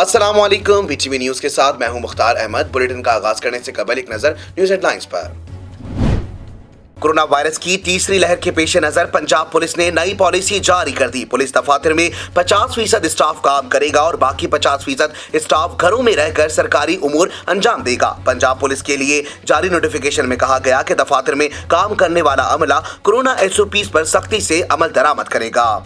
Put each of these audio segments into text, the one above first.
अस्सलाम वालेकुम। BTV news के साथ मैं हूं मुख्तार अहमद। बुलेटिन का आगाज करने से कबल एक नजर न्यूज हेडलाइंस पर। कोरोना वायरस की तीसरी लहर के पेश नजर पंजाब पुलिस ने नई पॉलिसी जारी कर दी। पुलिस दफातर में 50% स्टाफ काम करेगा और बाकी 50% स्टाफ घरों में रहकर सरकारी उमूर अंजाम देगा। पंजाब पुलिस के लिए जारी नोटिफिकेशन में कहा गया कि दफातर में काम करने वाला अमला कोरोना SOPs पर सख्ती से अमल दरामद करेगा।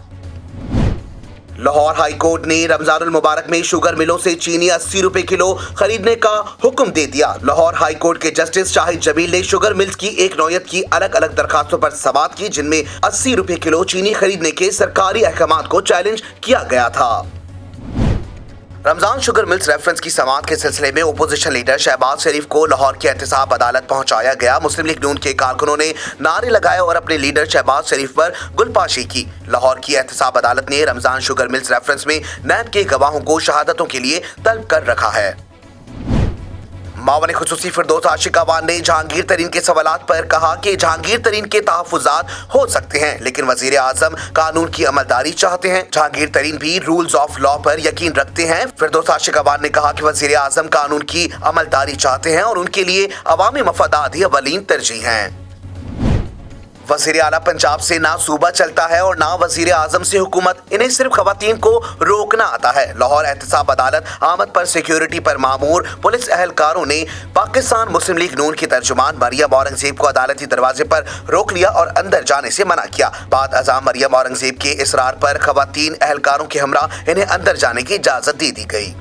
लाहौर हाई कोर्ट ने रमजानुल मुबारक में शुगर मिलों से चीनी 80 रुपए किलो खरीदने का हुक्म दे दिया। लाहौर हाई कोर्ट के जस्टिस शाहिद जमील ने शुगर मिल्स की एक नौयत की अलग अलग दरखास्तों पर समाअत की, जिनमें 80 रुपए किलो चीनी खरीदने के सरकारी अहकामात को चैलेंज किया गया था। रमजान शुगर मिल्स रेफरेंस की समाअत के सिलसिले में अपोजिशन लीडर शहबाज शरीफ को लाहौर की एहतसाब अदालत पहुंचाया गया। मुस्लिम लीग नून के कारकुनों ने नारे लगाए और अपने लीडर शहबाज शरीफ पर गुलपाशी की। लाहौर की एहतसाब अदालत ने रमजान शुगर मिल्स रेफरेंस में नैब के गवाहों को शहादतों के लिए तलब कर रखा है। मावन खुसूसी फिरदौस आशिक अवान ने जहांगीर तरीन के सवालात पर कहा कि जहांगीर तरीन के तहफ़्फ़ुज़ात हो सकते हैं, लेकिन वज़ीर आज़म कानून की अमलदारी चाहते हैं। जहांगीर तरीन भी रूल्स ऑफ लॉ पर यकीन रखते हैं। फिरदौस आशिक अवान ने कहा कि वज़ीर आज़म कानून की अमलदारी चाहते हैं और उनके लिए अवामी मफादात ही अवलीन तरजीह हैं। वज़ीर आला पंजाब से ना सूबा चलता है और ना वज़ीर आज़म से हुकूमत, इन्हें सिर्फ ख़वातीन को रोकना आता है। लाहौर एहतसाब अदालत आमद पर सिक्योरिटी पर मामूर पुलिस एहलकारों ने पाकिस्तान मुस्लिम लीग नून की तर्जुमान मरियम औरंगज़ेब को अदालती दरवाजे पर रोक लिया और अंदर जाने से मना किया। बाद अज़ां मरियम औरंगज़ेब के इसरार पर ख़वातीन एहलकारों के हमरा इन्हें अंदर जाने की इजाज़त दे दी गई।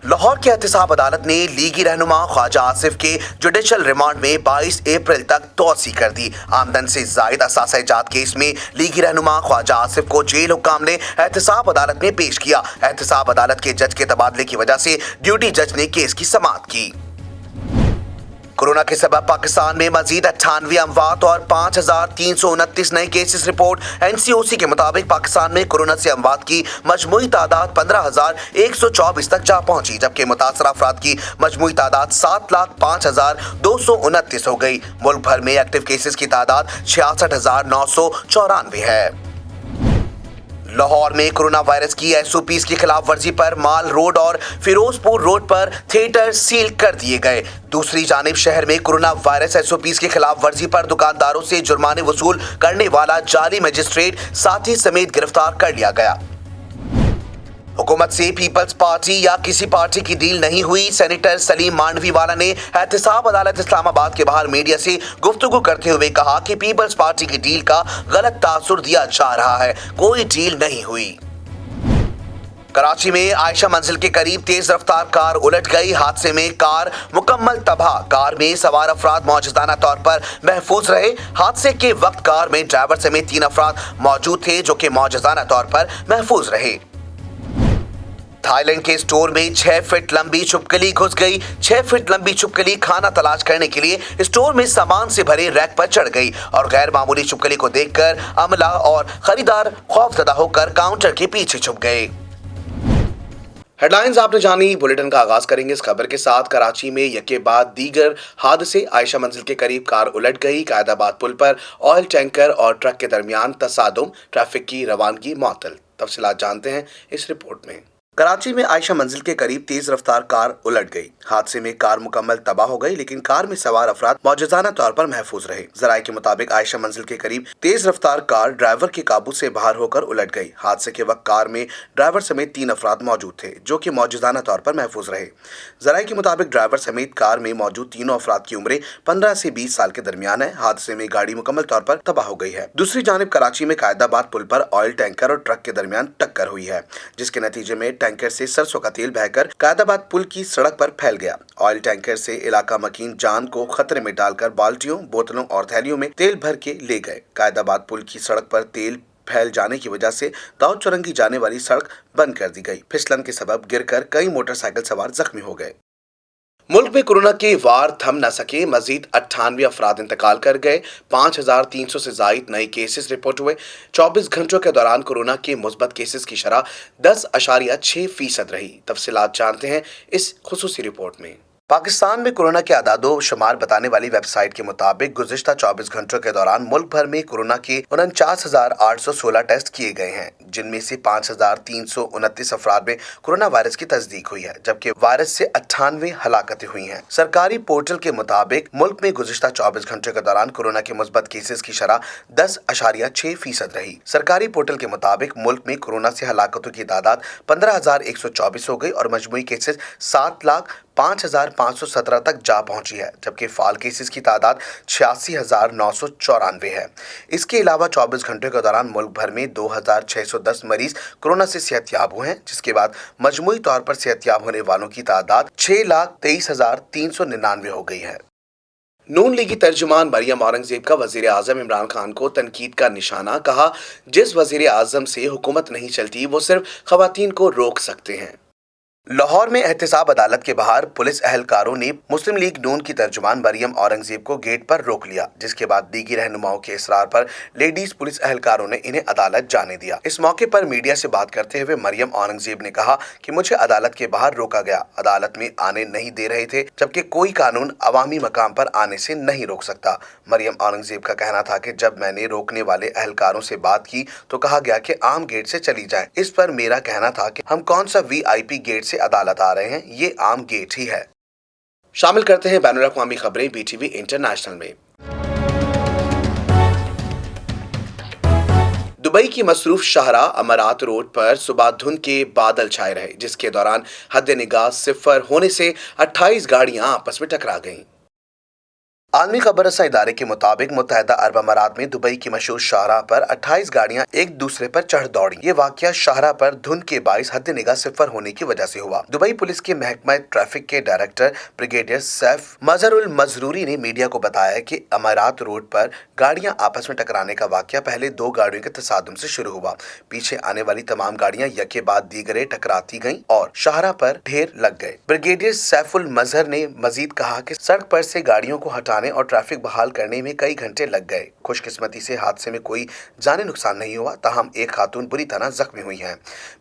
लाहौर की एहतसाब अदालत ने लीगी रहनुमा ख्वाजा आसिफ के जुडिशल रिमांड में 22 अप्रैल तक तोसी कर दी। आमदन से जायद असासा इजाद केस में लीगी रहनुमा ख्वाजा आसिफ को जेल हुक्काम ने एहतसाब अदालत में पेश किया। एहतसाब अदालत के जज के तबादले की वजह से ड्यूटी जज ने केस की समाअत की। कोरोना के सबब पाकिस्तान में मजीद 98 अमवात और 5329 नए केसेस रिपोर्ट। NCOC के मुताबिक पाकिस्तान में कोरोना से अमवात की मजमूई तादाद 15,124 तक जा पहुंची, जबकि मुतासर अफराद की मजमूई तादाद 7,05,229 हो गई। मुल्क भर में एक्टिव केसेस की तादाद 66,994 है। लाहौर में कोरोना वायरस की SOPs की खिलाफ वर्जी पर माल रोड और फिरोजपुर रोड पर थिएटर सील कर दिए गए। दूसरी जानिब शहर में कोरोना वायरस SOPs की खिलाफ वर्जी पर दुकानदारों से जुर्माने वसूल करने वाला जाली मजिस्ट्रेट साथी समेत गिरफ्तार कर लिया गया। हुकूमत से पीपल्स पार्टी या किसी पार्टी की डील नहीं हुई। सेनेटर सलीम मांडवीवाला ने एहतसाब अदालत इस्लामाबाद के बाहर मीडिया से गुफ्तगू करते हुए कहा कि पीपल्स पार्टी की डील का गलत तासुर दिया जा रहा है, कोई डील नहीं हुई। कराची में आयशा मंजिल के करीब तेज रफ्तार कार उलट गई। हादसे में कार मुकम्मल तबाह। कार में सवार अफराद मौजूदाना तौर पर महफूज रहे। हादसे के वक्त कार में ड्राइवर समेत 3 अफराद मौजूद थे, जो कि मौजूदाना तौर पर महफूज रहे। थाईलैंड के स्टोर में 6 फीट लंबी छिपकली घुस गई। 6 फीट लंबी छिपकली खाना तलाश करने के लिए स्टोर में सामान से भरे रैक पर चढ़ गई और गैर मामूली छिपकली को देखकर अमला और खरीदार खौफजदा होकर काउंटर के पीछे छुप गए। हेडलाइंस आपने जानी। बुलेटिन का आगाज करेंगे इस खबर के साथ। कराची में यके बाद दीगर हादसे। आयशा मंजिल के करीब कार उलट गई। कायदाबाद पुल पर ऑयल टैंकर और ट्रक के दरमियान तसादुम, ट्रैफिक की रवानगी मुअत्तल। तफसीलात जानते हैं इस रिपोर्ट में। कराची में आयशा मंजिल के करीब तेज रफ्तार कार उलट गई। हादसे में कार मुकम्मल तबाह हो गई, लेकिन कार में सवार अफराद मौजूदाना तौर पर महफूज रहे। जराये के मुताबिक आयशा मंजिल के करीब तेज रफ्तार कार ड्राइवर के काबू से बाहर होकर उलट गई। हादसे के वक्त कार में ड्राइवर समेत 3 अफराद मौजूद थे, जो कि मौजूदाना तौर पर महफूज रहे। जराये के मुताबिक ड्राइवर समेत कार में मौजूद तीनों अफराद की उम्रें 15 से 20 साल के दरमियान है। हादसे में गाड़ी मुकम्मल तौर पर तबाह हो गई है। दूसरी जानिब कराची में कायदाबाद पुल पर ऑयल टैंकर और ट्रक के दरमियान टक्कर हुई है, जिसके नतीजे में टैंकर से सरसों का तेल बहकर कायदाबाद पुल की सड़क पर फैल गया। ऑयल टैंकर से इलाका मकीन जान को खतरे में डालकर बाल्टियों, बोतलों और थैलियों में तेल भर के ले गए। कायदाबाद पुल की सड़क पर तेल फैल जाने की वजह से दाऊद चौरंगी जाने वाली सड़क बंद कर दी गई। फिसलन के सबब गिरकर कई मोटरसाइकिल सवार जख्मी हो गए। मुल्क में कोरोना के वार थम न सके। मजीद 98 अफराद इंतकाल कर गए। 5300 से जायद नए केसेस रिपोर्ट हुए। 24 घंटों के दौरान कोरोना के मुस्बत केसेस की शरह 10.6% रही। तफसीलात जानते हैं इस खुसूसी रिपोर्ट में। पाकिस्तान में कोरोना के आदादो शुमार बताने वाली वेबसाइट के मुताबिक गुज़िश्ता 24 घंटों के दौरान मुल्क भर में कोरोना के 49,816 टेस्ट किए गए हैं, जिनमें से 5,329 अफराद में कोरोना वायरस की तस्दीक हुई है, जबकि वायरस से 98 हलाकतें हुई हैं। सरकारी पोर्टल के मुताबिक मुल्क में गुज़िश्ता 24 घंटों के दौरान कोरोना के मुस्बत केसेस की शरह 10.6% रही। सरकारी पोर्टल के मुताबिक मुल्क में कोरोना से हलाकतों की तादाद 15,124 हो गई और मजमूई केसेस 7,05,517 तक जा पहुंची है, जबकि फाल केसेस की तादाद 86,994 है। इसके अलावा 24 घंटों के दौरान मुल्क भर में 2,610 मरीज कोरोना से सेहतयाब हुए हैं, जिसके बाद मजमूई तौर पर सेहतयाब होने वालों की तादाद 6,23,399 हो गई है। नून लीगी तर्जुमान मरियम औरंगजेब का वजीर आजम इमरान खान को तनकीद का निशाना, कहा जिस वजीर आजम से हुकूमत नहीं चलती वो सिर्फ खवातीन को रोक सकते हैं। लाहौर में एहतसाब अदालत के बाहर पुलिस एहलकारों ने मुस्लिम लीग नून की तर्जुमान मरियम औरंगजेब को गेट पर रोक लिया, जिसके बाद दीगी रहनुमाओं के इसरार पर लेडीज पुलिस एहलकारों ने इन्हें अदालत जाने दिया। इस मौके पर मीडिया से बात करते हुए मरियम औरंगजेब ने कहा कि मुझे अदालत के बाहर रोका गया, अदालत में आने नहीं दे रहे थे, जबकि कोई कानून अवामी मकाम पर आने से नहीं रोक सकता। मरियम औरंगजेब का कहना था कि जब मैंने रोकने वाले एहलकारों से बात की तो कहा गया कि आम गेट से चली जाए। इस पर मेरा कहना था कि हम कौन सा VIP गेट से अदालत आ रहे हैं, ये आम गेट ही है। शामिल करते हैं बैनुल अक़वामी खबरें BTV इंटरनेशनल में। दुबई की मसरूफ शाहराह अमारात रोड पर सुबह धुंध के बादल छाए रहे, जिसके दौरान हद निगाह सिफर होने से 28 गाड़ियां आपस में टकरा गईं। आलमी खबर रसा इदारे के मुताबिक मुत्तहदा अरब अमारात में दुबई की मशहूर शाहराह पर 28 गाड़ियां एक दूसरे पर चढ़ दौड़ी। ये वाकया शाहराह पर धुंध के बाइस हद निगाह सिफर होने की वजह से हुआ। दुबई पुलिस के महकमा ट्रैफिक के डायरेक्टर ब्रिगेडियर सैफ मजहरुल मजरूरी ने मीडिया को बताया कि अमारात रोड पर गाड़ियां आपस में टकराने का वाकया पहले 2 गाड़ियों के तसादुम से शुरू हुआ। पीछे आने वाली तमाम गाड़ियां यके बाद दीगरे टकराती गईं और शाहराह पर ढेर लग गए। ब्रिगेडियर सैफुल मजहर ने मजीद कहा कि सड़क पर से गाड़ियों को हटाने और ट्रैफिक बहाल करने में कई घंटे लग गए। खुशकिस्मती से हादसे में कोई जानी नुकसान नहीं हुआ, ताहम एक खातून बुरी तरह जख्मी हुई हैं।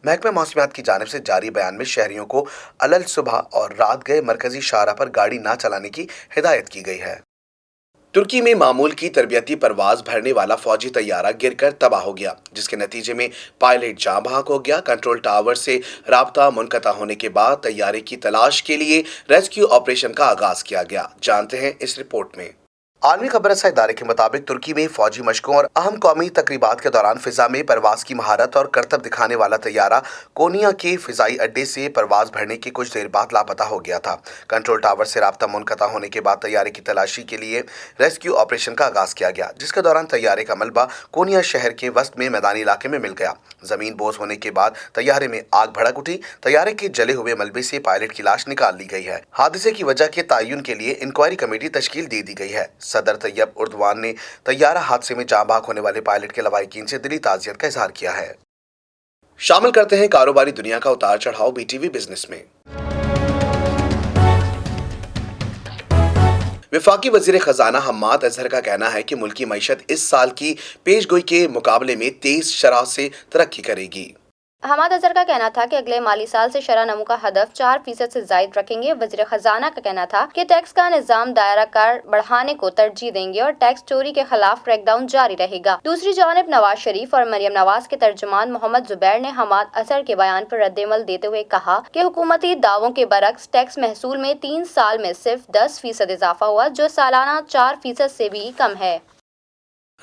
महकमा मौसमियात की जानिब से जारी बयान में शहरियों को अलल सुबह और रात गए मरकजी शाहराह पर गाड़ी न चलाने की हिदायत की गई है। तुर्की में मामूल की तरबियती परवाज भरने वाला फौजी तैयारा गिरकर तबाह हो गया, जिसके नतीजे में पायलट जाँ बहक हो गया। कंट्रोल टावर से राब्ता मुनक़ता होने के बाद तैयारे की तलाश के लिए रेस्क्यू ऑपरेशन का आगाज किया गया। जानते हैं इस रिपोर्ट में। आलमी खबर रसा इदारे के मुताबिक तुर्की में फौजी मशकों और अहम कौमी तकरीबात के दौरान फिजा में परवाज की महारत और करतब दिखाने वाला तैयारा कोनिया के फिजाई अड्डे से परवाज भरने के कुछ देर बाद लापता हो गया था। कंट्रोल टावर से राब्ता मुनक़ता होने के बाद तैयारे की तलाशी के लिए रेस्क्यू ऑपरेशन का आगाज किया गया, जिसके दौरान तैयारे का मलबा कोनिया शहर के वस्त में मैदानी इलाके में मिल गया। जमीन बोझ होने के बाद तैयारे में आग भड़क उठी। तैयारे के जले हुए मलबे से पायलट की लाश निकाल ली गई है। हादसे की वजह के तयन के लिए इंक्वायरी कमेटी तश्कील दे दी गई है। सदर तैयब उर्दवान ने तैयारा हादसे में जाँ बहक होने वाले पायलट के लवाहिकीन से दिली ताज़ियत का इजहार किया है। शामिल करते हैं कारोबारी दुनिया का उतार चढ़ाव BTV बिजनेस में। वफाकी वजीर खजाना हम्माद अजहर का कहना है कि मुल्की मईशत इस साल की पेशगोई के मुकाबले में तेज शरह से तरक्की करेगी। हम्माद अजहर का कहना था कि अगले माली साल से शरह नमू का हदफ 4% से जायद रखेंगे। वज़ीर खजाना का कहना था कि टैक्स का निज़ाम दायरा कार बढ़ाने को तरजीह देंगे और टैक्स चोरी के खिलाफ क्रैकडाउन जारी रहेगा। दूसरी जानिब नवाज शरीफ और मरियम नवाज के तर्जुमान मोहम्मद जुबैर ने हम्माद अजहर के बयान पर रद्द-ए-अमल देते हुए कहा कि हुकूमती दावों के बरक्स टैक्स महसूल में 3 साल में सिर्फ 10% इजाफा हुआ, जो सालाना 4% से भी कम है।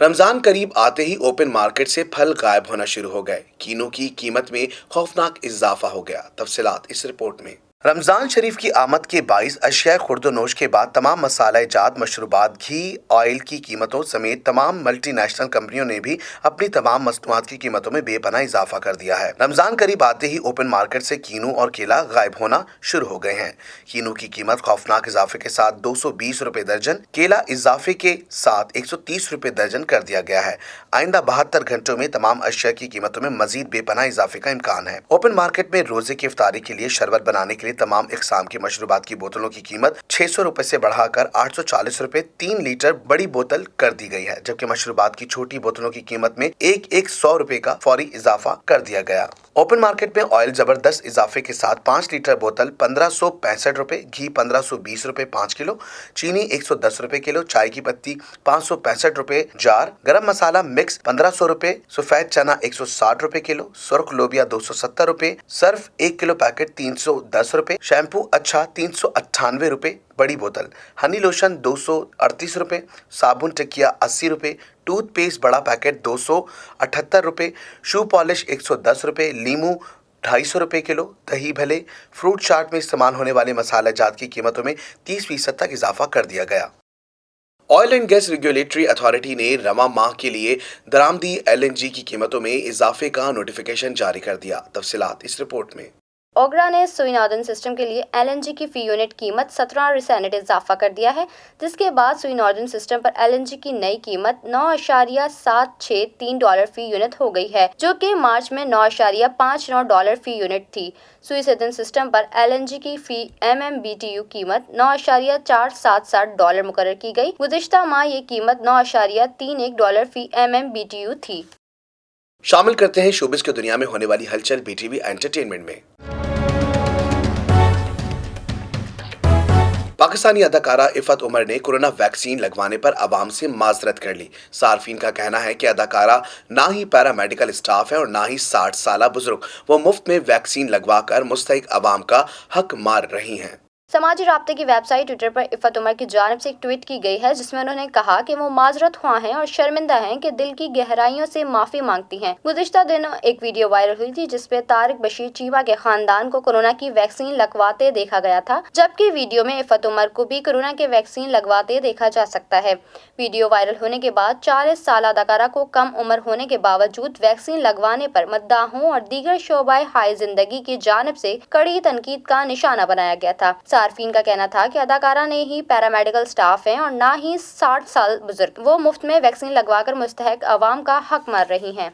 रमजान करीब आते ही ओपन मार्केट से फल गायब होना शुरू हो गए। कीनों की कीमत में खौफनाक इजाफा हो गया। तफसीलात इस रिपोर्ट में। रमजान शरीफ की आमद के बाइस अशिया खुर्दोनोश के बाद तमाम मसाला जात, मशरूबात, घी, ऑयल की कीमतों समेत तमाम मल्टीनेशनल कंपनियों ने भी अपनी तमाम मसनूआत की कीमतों में बेपनाह इजाफा कर दिया है। रमजान करीब आते ही ओपन मार्केट से कीनू और केला गायब होना शुरू हो गए हैं। कीनू की कीमत खौफनाक इजाफे के साथ 220 रुपए दर्जन, केला इजाफे के साथ 130 रुपए दर्जन कर दिया गया है। आइंदा 72 घंटों में तमाम अशिया की कीमतों में मजीद बेपनाह इजाफे का इम्कान है। ओपन मार्केट में रोजे की इफ्तारी के लिए शरबत बनाने के लिए तमाम इकसाम की मशरूबात की बोतलों की कीमत 600 रुपए से बढ़ाकर 840 रुपए 3 लीटर बड़ी बोतल कर दी गई है, जबकि मशरूबात की छोटी बोतलों की कीमत में एक 100 रुपए का फौरी इजाफा कर दिया गया। ओपन मार्केट में ऑयल जबरदस्त इजाफे के साथ 5 लीटर बोतल 1565 रुपए, घी 1520 रुपए 5 किलो, चीनी 110 रुपए किलो, चाय की पत्ती 565 रुपए जार, गरम मसाला मिक्स 1500 रुपए, सफेद चना 160 रुपए किलो, सुर्ख लोबिया 270 रुपए, सर्फ 1 किलो पैकेट 310 रुपए, शैम्पू अच्छा 398 रुपए बड़ी बोतल, हनी लोशन 238 रुपए, साबुन टिकिया 80 रुपए, टूथ पेस्ट बड़ा पैकेट 278 रुपए, शू पॉलिश 110 रुपए, लीमू 250 रुपए किलो, दही भले, फ्रूट चाट में इस्तेमाल होने वाले मसाला जात की कीमतों में 30% तक इजाफा कर दिया गया। Oil and gas regulatory authority ने रवा माह के लिए दरामदी LNG की कीमतों में इजाफे का नोटिफिकेशन जारी कर दिया। तफसीलात इस रिपोर्ट में। ओगरा ने सुई नॉर्दर्न सिस्टम के लिए LNG की फी यूनिट कीमत 17 सेंट इजाफा कर दिया है, जिसके बाद सुई नॉर्दर्न सिस्टम पर LNG की नई कीमत $9.763 फी यूनिट हो गई है, जो कि मार्च में $9.59 फी यूनिट थी। सुई सदर्न सिस्टम पर LNG की फी MMBTU कीमत $9.477 मुकर्रर की गई। गुज़िश्ता माह ये कीमत $9.31 फी MMBTU थी। शामिल करते हैं शोबिस की दुनिया में होने वाली हलचल BTV एंटरटेनमेंट में। पाकिस्तानी अदाकारा इफ़त उमर ने कोरोना वैक्सीन लगवाने पर आवाम से माजरत कर ली। सार्फिन का कहना है कि अदाकारा ना ही पैरामेडिकल स्टाफ है और ना ही 60 साल बुजुर्ग, वो मुफ्त में वैक्सीन लगवाकर मुस्तहिक आवाम का हक मार रही हैं। समाजी राब्ते की वेबसाइट ट्विटर पर इफ़त उमर की जानिब से एक ट्वीट की गई है, जिसमें उन्होंने कहा कि वो माजरत ख्वाह हैं और शर्मिंदा हैं कि दिल की गहराइयों से माफ़ी मांगती हैं। गुज़िश्ता दिनों एक वीडियो वायरल हुई थी जिसपे तारिक बशीर चीमा के खानदान को कोरोना की वैक्सीन लगवाते देखा गया था, जबकि वीडियो में इफ़त उमर को भी कोरोना के वैक्सीन लगवाते देखा जा सकता है। वीडियो वायरल होने के बाद 40 साल अदाकारा को कम उम्र होने के बावजूद वैक्सीन लगवाने पर मद्दाहों और दीगर शोबाए हाय जिंदगी की जानिब से कड़ी तनकीद का निशाना बनाया गया था। सार्फिन का कहना था कि अदाकारा ने ही पैरामेडिकल स्टाफ हैं और ना ही 60 साल बुजुर्ग, वो मुफ्त में वैक्सीन लगवाकर मुस्तहक अवाम का हक मार रही हैं।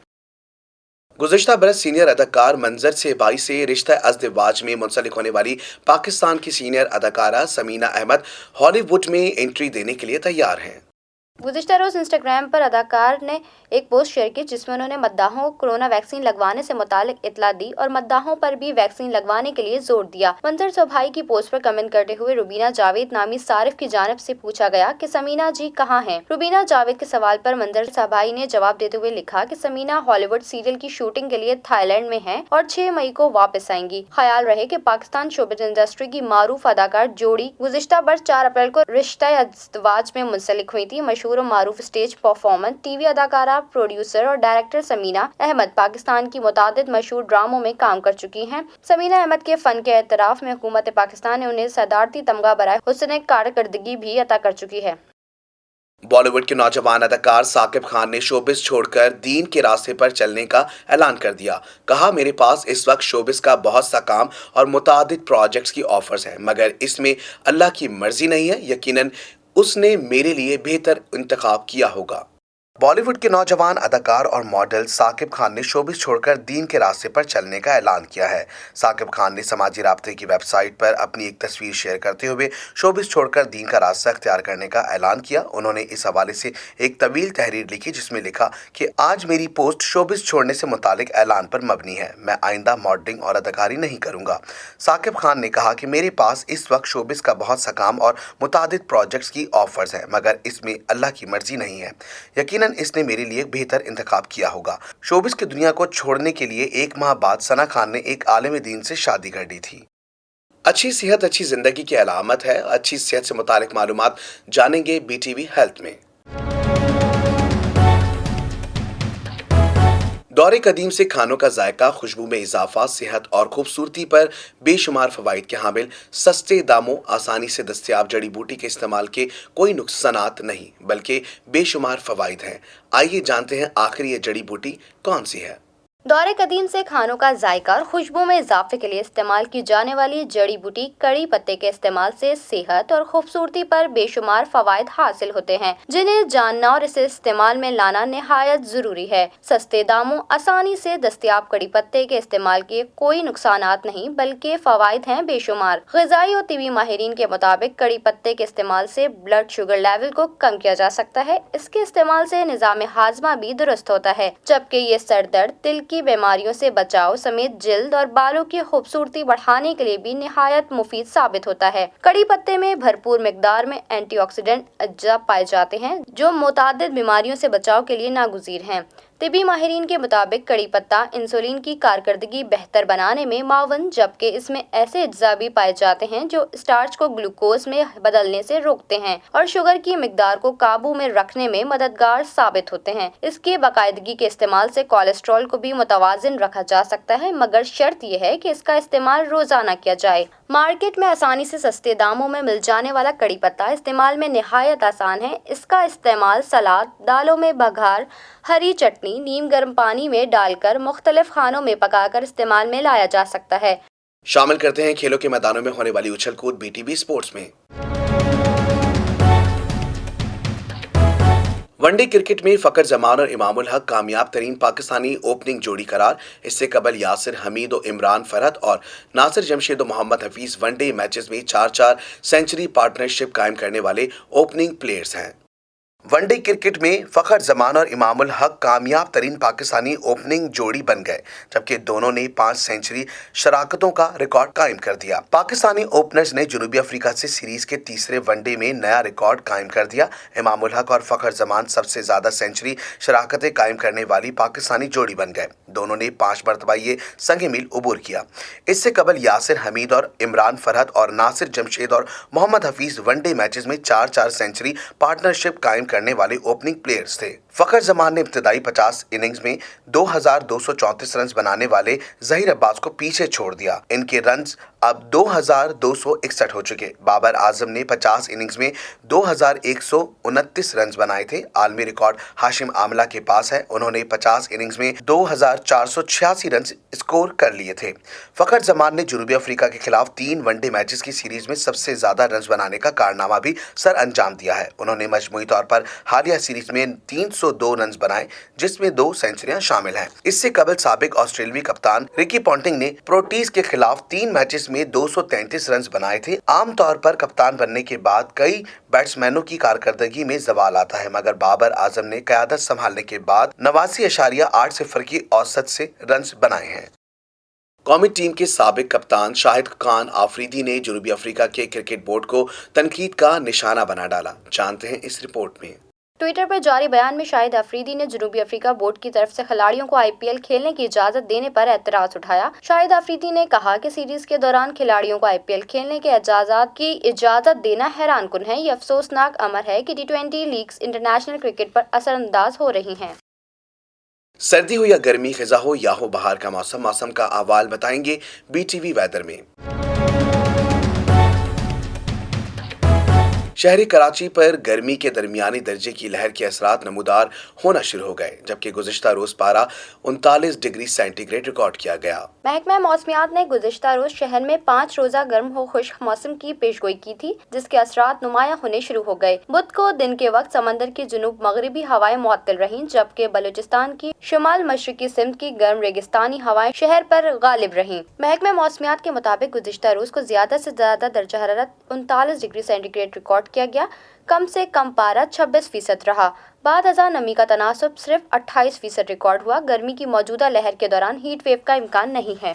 गुज़िश्ता बरस सीनियर अदाकार मंजर से बाई से रिश्ता अज़दिवाज में मुंसलिक होने वाली पाकिस्तान की सीनियर अदाकारा समीना अहमद हॉलीवुड में एंट्री देने के लिए तैयार हैं। गुज़िश्ता रोज़ इंस्टाग्राम पर अदाकार ने एक पोस्ट शेयर की जिसमें उन्होंने मद्दाहों को कोरोना वैक्सीन लगवाने से मुतालिक इतला दी और मद्दाहों पर भी वैक्सीन लगवाने के लिए जोर दिया। मंजर सोभाई की पोस्ट पर कमेंट करते हुए रुबीना जावेद नामी सारिफ की जानिब से पूछा गया कि समीना जी कहाँ हैं। रुबीना जावेद के सवाल पर मंजर सोभाई ने जवाब देते हुए लिखा कि समीना हॉलीवुड सीरियल की शूटिंग के लिए थाईलैंड में हैं और 6 मई को वापस आएंगी। ख्याल रहे कि पाकिस्तान शोबिज़ इंडस्ट्री की मारूफ अदाकार जोड़ी गुज़िश्ता बरस 4 अप्रैल को रिश्ता अज़दिवाज में मुंसलिक हुई थी। मशहूर और मारूफ स्टेज परफॉर्मर, टीवी अदाकारा, प्रोड्यूसर और डायरेक्टर समीना अहमद पाकिस्तान की मुतादिद मशहूर ड्रामों में काम कर चुकी हैं। समीना अहमद के फन के एतराफ में हुकूमत पाकिस्तान ने उन्हें सदारती तमगा बराए हुस्न कारकर्दगी भी अता कर चुकी है। बॉलीवुड के नौजवान अदाकार साकिब खान ने शोबिस छोड़कर दीन के रास्ते पर चलने का ऐलान कर दिया। कहा, मेरे पास इस वक्त शोबिस का बहुत सा काम और मुतादिद प्रोजेक्ट्स की ऑफर्स हैं, मगर इसमें अल्लाह की मर्जी नहीं है। यकीनन उसने मेरे लिए बेहतर इंतखाब किया होगा। बॉलीवुड के नौजवान अदाकार और मॉडल साकिब खान ने शोबिस छोड़कर दीन के रास्ते पर चलने का ऐलान किया है। साकिब खान ने समाजी राब्ते की वेबसाइट पर अपनी एक तस्वीर शेयर करते हुए शोबिस छोड़कर दीन का रास्ता अख्तियार करने का ऐलान किया। उन्होंने इस हवाले से एक तवील तहरीर लिखी जिसमें लिखा कि आज मेरी पोस्ट शोबिस छोड़ने से मुतालिक ऐलान पर मबनी है। मैं आइंदा मॉडलिंग और अदाकारी नहीं करूंगा। साकिब खान ने कहा कि मेरे पास इस वक्त शोबिस का बहुत सा काम और मुतादिद प्रोजेक्ट्स की ऑफर्स हैं, मगर इसमें अल्लाह की मर्जी नहीं है। यकीनन इसने मेरे लिए बेहतर इंतखाब किया होगा। शोबिस की दुनिया को छोड़ने के लिए 1 माह बाद सना खान ने एक आलिम दीन से शादी कर ली थी। अच्छी सेहत अच्छी जिंदगी की अलामत है। अच्छी सेहत से मुतालिक मालूमात जानेंगे BTV हेल्थ में। दौरे कदीम से खानों का जायका, खुशबू में इजाफा, सेहत और खूबसूरती पर बेशुमार फवाइद के हामिल, सस्ते दामों, आसानी से दस्तयाब जड़ी बूटी के इस्तेमाल के कोई नुकसानात नहीं बल्कि बेशुमार फवाइद हैं। आइए जानते हैं आखिर ये जड़ी बूटी कौन सी है। दौरे कदीम से खानों का जायका और खुशबू में इजाफे के लिए इस्तेमाल की जाने वाली जड़ी बूटी कड़ी पत्ते के इस्तेमाल से सेहत और खूबसूरती पर बेशुमार फवायद हासिल होते हैं, जिन्हें जानना और इसे इस्तेमाल में लाना निहायत जरूरी है। सस्ते दामों, आसानी से दस्तयाब कड़ी पत्ते के इस्तेमाल के कोई नुकसानात नहीं बल्कि फवायद हैं बेशुमार। ग़िज़ाई और तिबी माहिरीन के मुताबिक कड़ी पत्ते के इस्तेमाल से ब्लड शुगर लेवल को कम किया जा सकता है। इसके इस्तेमाल से निज़ाम हाजमा भी दुरुस्त होता है, जबकि ये सर दर्द, दिल की बीमारियों से बचाव समेत जिल्द और बालों की खूबसूरती बढ़ाने के लिए भी निहायत मुफीद साबित होता है। कड़ी पत्ते में भरपूर मिकदार में एंटीऑक्सीडेंट अज्जा पाए जाते हैं जो मुतादिद बीमारियों से बचाव के लिए नागुज़ीर हैं। तिबी माहिरीन के मुताबिक कड़ी पत्ता इंसुलिन की कारकर्दगी बेहतर बनाने में मावन, जबकि इसमें ऐसे अज्जा भी पाए जाते हैं जो स्टार्च को ग्लूकोज में बदलने से रोकते हैं और शुगर की मिकदार को काबू में रखने में मददगार साबित होते हैं। इसके बाकायदगी के इस्तेमाल से कोलेस्ट्रॉल को भी मुतवाज़िन रखा जा सकता है, मगर शर्त यह है कि इसका इस्तेमाल रोजाना किया जाए। मार्केट में आसानी से सस्ते दामों में मिल जाने वाला कड़ी पत्ता इस्तेमाल में निहायत आसान है। इसका इस्तेमाल सलाद, दालों में बघार, हरी चटनी, नीम गर्म पानी में डालकर मुख्तलिफ खानों में पकाकर इस्तेमाल में लाया जा सकता है। शामिल करते हैं खेलों के मैदानों में होने वाली उछल कूद बीटीवी स्पोर्ट्स में। वनडे क्रिकेट में फखर जमान और इमामुल हक कामयाब तरीन पाकिस्तानी ओपनिंग जोड़ी करार। इससे कबल यासिर हमीद और इमरान फरहत और नासिर जमशेद और मोहम्मद हफीज वनडे मैचेस में 4-4 सेंचुरी पार्टनरशिप कायम करने वाले ओपनिंग प्लेयर्स हैं। वनडे क्रिकेट में फखर जमान और इमामुल हक कामयाब तरीन पाकिस्तानी ओपनिंग जोड़ी बन गए, जबकि दोनों ने 5 सेंचुरी शराकतों का रिकॉर्ड कायम कर दिया। पाकिस्तानी ओपनर्स ने जनूबी अफ्रीका से सीरीज के तीसरे वनडे में नया रिकॉर्ड कायम कर दिया। इमामुल हक और फखर जमान सबसे ज्यादा सेंचुरी शराकतें कायम करने वाली पाकिस्तानी जोड़ी बन गए। दोनों ने 5 मरतबा ये संग मील उबूर किया। इससे कबल यासिर हमीद और इमरान फरहत और नासिर जमशेद और मोहम्मद हफीज वनडे मैचेस में 4-4 सेंचुरी पार्टनरशिप कायम करने वाले ओपनिंग प्लेयर्स थे। फखर जमान ने इब्तदाई 50 इनिंग्स में 2234 रन बनाने वाले जहीर अब्बास को पीछे छोड़ दिया। इनके रन्स अब 2261 हो चुके। बाबर आजम ने 50 इनिंग्स में 2129 रन बनाए थे। आलमी रिकॉर्ड हाशिम आमला के पास है। उन्होंने 50 इनिंग्स में 2486 रन स्कोर कर लिए थे। फखर जमान ने जनूबी अफ्रीका के खिलाफ 3 वनडे मैचेस की सीरीज में सबसे ज्यादा रन बनाने का कारनामा भी सर अंजाम दिया है। उन्होंने मजमूई तौर पर हालिया सीरीज में 302 रन बनाए, जिसमें 2 सेंचुरियां शामिल हैं। इससे कबल साबिक ऑस्ट्रेलियावी कप्तान रिकी पॉन्टिंग ने प्रोटीज के खिलाफ 3 मैचेस में 233 रन बनाए थे। आमतौर पर कप्तान बनने के बाद कई बैट्समैनों की कारकर्दगी में जवाल आता है, मगर बाबर आजम ने क़यादत संभालने के बाद 89.8 सिफर की औसत से रन बनाए हैं। कौमी टीम के साबिक कप्तान शाहिद खान आफरीदी ने जनूबी अफ्रीका के क्रिकेट बोर्ड को तनकीद का निशाना बना डाला। जानते हैं इस रिपोर्ट में। ट्विटर पर जारी बयान में शाहिद अफरीदी ने जनूबी अफ्रीका बोर्ड की तरफ से खिलाड़ियों को IPL खेलने की इजाजत देने पर एतराज उठाया। शाहिद अफरीदी ने कहा कि सीरीज के दौरान खिलाड़ियों को IPL खेलने के इजाजत देना हैरानकुन है। ये अफसोसनाक अमर है कि T20 लीग्स इंटरनेशनल क्रिकेट पर असरअंदाज हो रही हैं। सर्दी हो या गर्मी, खिजा हो या हो बहार का मौसम का अहवाल बताएंगे BTV वेदर में। शहरी कराची पर गर्मी के दरमियानी दर्जे की लहर के असरात नमूदार होना शुरू हो गए, जबकि गुज़िश्ता रोज पारा 39 डिग्री सेंटीग्रेड रिकॉर्ड किया गया। महकमा मौसमियात ने गुज़िश्ता रोज शहर में 5 रोजा गर्म हो खुश्क मौसम की पेशगोई की थी, जिसके असरात नुमायां होने शुरू हो गए। बुध को दिन के वक्त समंदर की जुनूब मगरिबी हवाएं मुअत्तल रहीं, जबकि बलूचिस्तान की शुमाल मशरकी सिमत की गर्म रेगिस्तानी हवाएं शहर पर गालिब रहीं। महकमा मौसमियात के मुताबिक गुज़िश्ता रोज को ज्यादा से ज्यादा दर्जा हरारत 39 डिग्री सेंटीग्रेड रिकॉर्ड किया गया। कम से कम पारा 26% रहा। बाद अज़ां नमी का तनासब सिर्फ 28% रिकॉर्ड हुआ। गर्मी की मौजूदा लहर के दौरान हीट वेव का इम्कान नहीं है।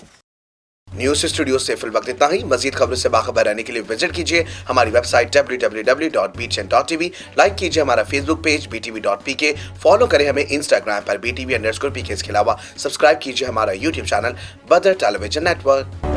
न्यूज़ स्टूडियो से फिल वक्त इतना ही। मजीद खबरों से बाखबर रहने के लिए विजिट कीजिए हमारी वेबसाइट www.btn.tv। लाइक कीजिए हमारा फेसबुक पेज btv.pk। फॉलो करें हमें इंस्टाग्राम पर btv_pk। इसके अलावा सब्सक्राइब कीजिए हमारा यूट्यूब चैनल बदर टेलीविजन नेटवर्क।